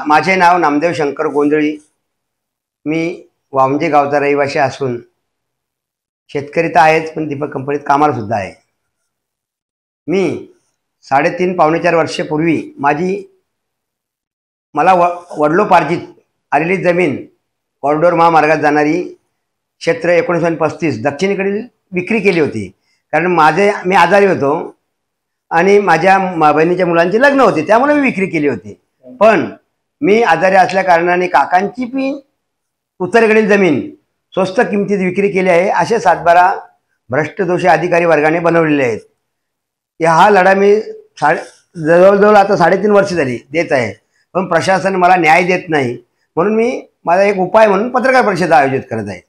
माझे नाव नामदेव शंकर गोंधळी। मी वामजे गावचा रहिवासी असून शेतकरी तर आहेच, पण दीपक कंपनीत कामाला सुद्धा आहे। मी 3.5 पावणे 4 वर्षापूर्वी मला वडलोपार्जित आलेली जमीन कॉरिडोर महामार्गात जाणारी क्षेत्र 1935 दक्षिणेकडील विक्री केली होती। कारण मी आजारी होतो आणि माझ्या बहिणीच्या मुलांचे लग्न होते, त्यामुळे मी विक्री केली होती। पण मी आजारी असल्या कारणाने काकांची पण उत्तरेकडील जमीन स्वस्त किमतीत विक्री केली आहे, असे 7-12 भ्रष्टदोषी अधिकारी वर्गाने बनवलेले आहेत। हा लढा मी जवळजवळ आता 3.5 वर्ष झाली देत आहे, पण प्रशासन मला न्याय देत नाही। म्हणून मी माझा एक उपाय म्हणून पत्रकार परिषद आयोजित करत आहे।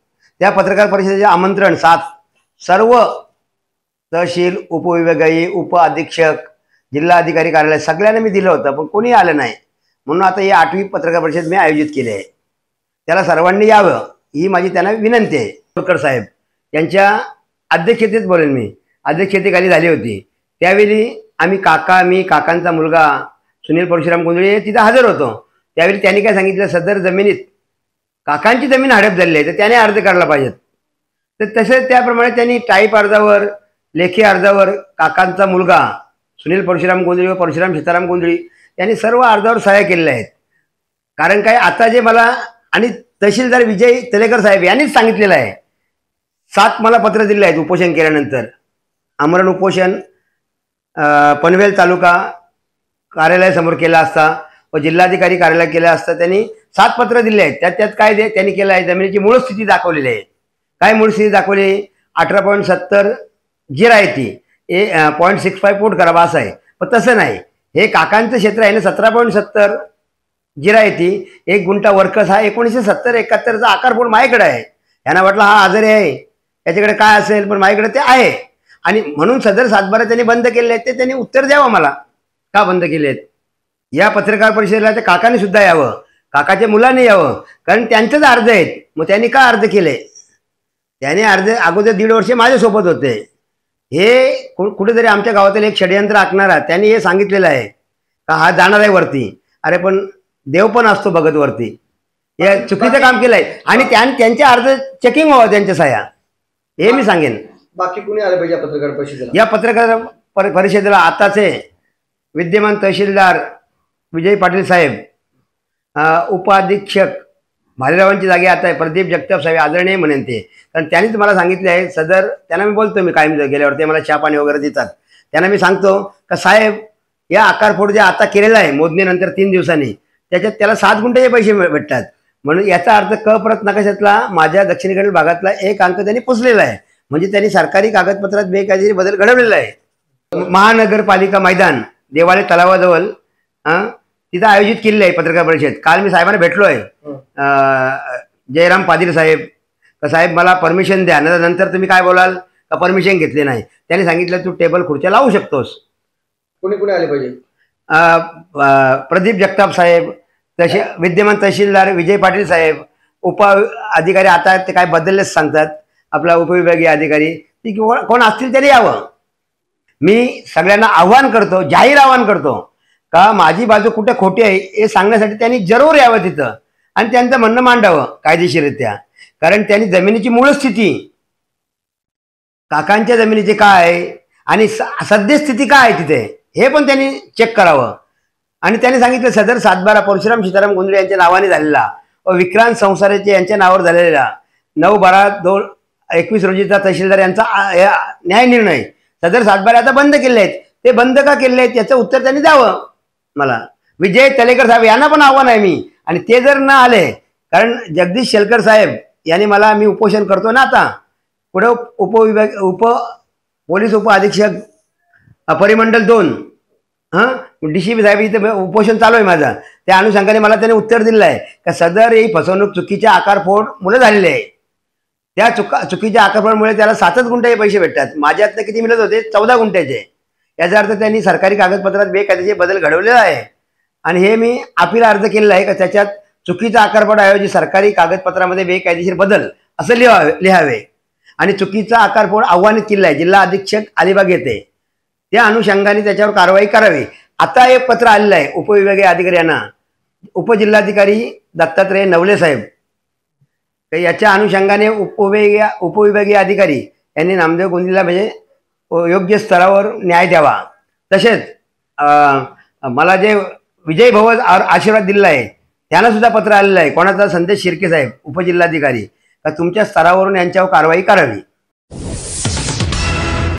त्या पत्रकार परिषदेचे आमंत्रण सर्व तहसील, उपविभागीय, उप अधीक्षक, जिल्हा अधिकारी कार्यालय सगळ्यांना मी दिलं होतं, पण कोणी आलं नाही। म्हणून आता ही 8वी पत्रकार परिषद मी आयोजित केली आहे। त्याला सर्वांनी यावं ही माझी त्यांना विनंती आहे। तोडकर साहेब यांच्या अध्यक्षतेत बोलेन मी, अध्यक्षतेखाली झाली होती। त्यावेळी मी काकांचा मुलगा सुनील परशुराम गोंधळे तिथे हजर होतो। त्यावेळी त्यांनी काय सांगितलं, सदर जमिनीत काकांची जमीन हडप झालेली आहे, तर त्याने अर्ज काढला पाहिजेत। तर तसेच त्याप्रमाणे त्यांनी टाईप अर्जावर, लेखी अर्जावर काकांचा मुलगा सुनील परशुराम गोंधळे व परशुराम सीताराम गोंधळे यांनी सर्व अर्जावर सह्या केलेल्या आहेत। कारण काय, आता जे मला आणि तहसीलदार विजय तलेकर साहेब यांनीच सांगितलेलं आहे, 7 मला पत्र दिले आहेत उपोषण केल्यानंतर। आमरण उपोषण पनवेल तालुका कार्यालयासमोर केला असता व जिल्हाधिकारी कार्यालय केला असता त्यांनी 7 पत्र दिले आहेत। त्यात काय त्यांनी केलं आहे, जमिनीची मूळ स्थिती दाखवलेली आहे। काय मूळ स्थिती दाखवली, 18.70 जिरायती 0.65 फूट करावा असं आहे, पण तसं नाही। हे काकांचं क्षेत्र आहे ना, 17.70 जिरायती 1 गुंठा वर्कस हा 1970-71चा आकारफोड माझ्याकडे आहे। यांना वाटलं हा आजारी आहे, त्याच्याकडे काय असेल, पण माझ्याकडे ते आहे। आणि म्हणून सदर 7-12 त्यांनी बंद केले आहेत, ते त्यांनी उत्तर द्यावं मला, का बंद केले आहेत। या पत्रकार परिषदेला ते काकांनी सुद्धा यावं, काकाच्या मुलांनी यावं, कारण त्यांचेच अर्ज आहेत। मग त्यांनी का अर्ज केले, त्याने अर्ज अगोदर 1.5 वर्ष माझ्यासोबत होते। हे कुठेतरी आमच्या गावातील एक षडयंत्र आखणारा त्यांनी हे सांगितलेलं आहे का हा जाणार आहे वरती। अरे पण देव पण असतो बघत वरती, हे चुकीचं काम केलंय आणि त्यांचे अर्ज चेकिंग व्हावं, त्यांच्या सह्या, हे मी सांगेन। बाकी कोणी आलं पाहिजे पत्रकार परिषदेला? या पत्रकार परिषदेला आताचे विद्यमान तहसीलदार विजय पाटील साहेब, उपाधीक्षक भालेरावांची जागी आता आहे प्रदीप जगताप साहेब, आदरणीय म्हणेन ते, कारण त्यांनीच मला सांगितले आहे। सदर त्यांना मी बोलतो, मी कायम गेल्यावर ते मला चहा पाणी वगैरे देतात। त्यांना मी सांगतो का साहेब, या आकारफोड जे आता केलेला आहे मोजणीनंतर 3 दिवसांनी, त्याच्यात त्याला 7 गुंठेचे पैसे भेटतात। म्हणून याचा अर्थ परत नकाशातला माझ्या दक्षिणेकडील भागातला 1 अंक त्यांनी पुसलेला आहे, म्हणजे त्यांनी सरकारी कागदपत्रात बेकायदेशीर बदल घडवलेला आहे। महानगरपालिका मैदान देवाळे तलावाजवळ तिथं आयोजित केलेली आहे पत्रकार परिषद। काल मी साहेबांना भेटलो आहे, जयराम पाटील साहेब, का साहेब मला परमिशन द्या, नंतर तुम्ही काय बोलाल का परमिशन घेतली नाही। त्यांनी सांगितलं तू टेबल खुर्च्या लावू शकतोस। कोणी कोणी आले पाहिजे? प्रदीप जगताप साहेब, तसे विद्यमान तहसीलदार विजय पाटील साहेब, उप अधिकारी आता ते काय बदललेच सांगतात, आपला उपविभागीय अधिकारी, ती कोण असतील तरी यावं। मी सगळ्यांना आव्हान करतो, जाहीर आव्हान करतो का माझी बाजू कुठे खोटी आहे हे सांगण्यासाठी त्यांनी जरूर यावं तिथं आणि त्यांचं म्हणणं मांडावं कायदेशीररित्या। कारण त्यांनी जमिनीची मूळ स्थिती, काकांच्या जमिनीची काय आहे आणि सद्यस्थिती काय आहे तिथे, हे पण त्यांनी चेक करावं। आणि त्यांनी सांगितलं सदर 7-12 परशुराम सीताराम गोंधळे यांच्या नावाने झालेला व विक्रांत संसाराचे यांच्या नावावर झालेला 9/12/2021 रोजीचा तहसीलदार यांचा न्याय निर्णय सदर 7-12 आता बंद केले आहेत। ते बंद का केले आहेत याचं उत्तर त्यांनी द्यावं मला। विजय तलेकर साहेब यांना पण आव्हान आहे मी, आणि ते जर न आले, कारण जगदीश शेलकर साहेब यांनी मी उपोषण करतो ना आता पुढे पोलीस उप अधीक्षक परिमंडल 2 DCP साहेब इथं उपोषण चालू आहे माझा, त्या अनुषंगाने मला त्याने उत्तर दिलं आहे का सदर ही फसवणूक चुकीच्या आकारफोड मुळे झालेली आहे। त्या चुकीच्या आकारफोडमुळे त्याला 7 गुंठे पैसे भेटतात, माझ्यातनं किती मिळत होते 14 गुंठ्याचे। याचा अर्थ त्यांनी सरकारी कागदपत्रात बेकायदेशीर बदल घडवलेला आहे आणि हे मी अपील अर्ज केलेला आहे का त्याच्यात चुकीचा आकारफोड ऐवजी सरकारी कागदपत्रामध्ये बेकायदेशीर बदल असं लिहावे आणि चुकीचा आकारफोड आव्हानित केला आहे जिल्हा अधीक्षक अलिबाग येथे, त्या अनुषंगाने त्याच्यावर कारवाई करावी। आता एक पत्र आलेलं आहे उपविभागीय अधिकारी यांना उपजिल्हाधिकारी दत्तात्रय नवले साहेब, तर याच्या अनुषंगाने उपविभागीय अधिकारी यांनी नामदेव गोंदीला म्हणजे योग्य स्तरावर न्याय द्यावा. तसेच मला जे विजय भव आशीर्वाद दिलेला आहे त्यांना सुद्धा पत्र आलेलं आहे. कोणाचा? संदेश शिर्के साहेब, उपजिल्हाधिकारी, का तुमच्या स्तरावरून यांच्यावर कारवाई करावी.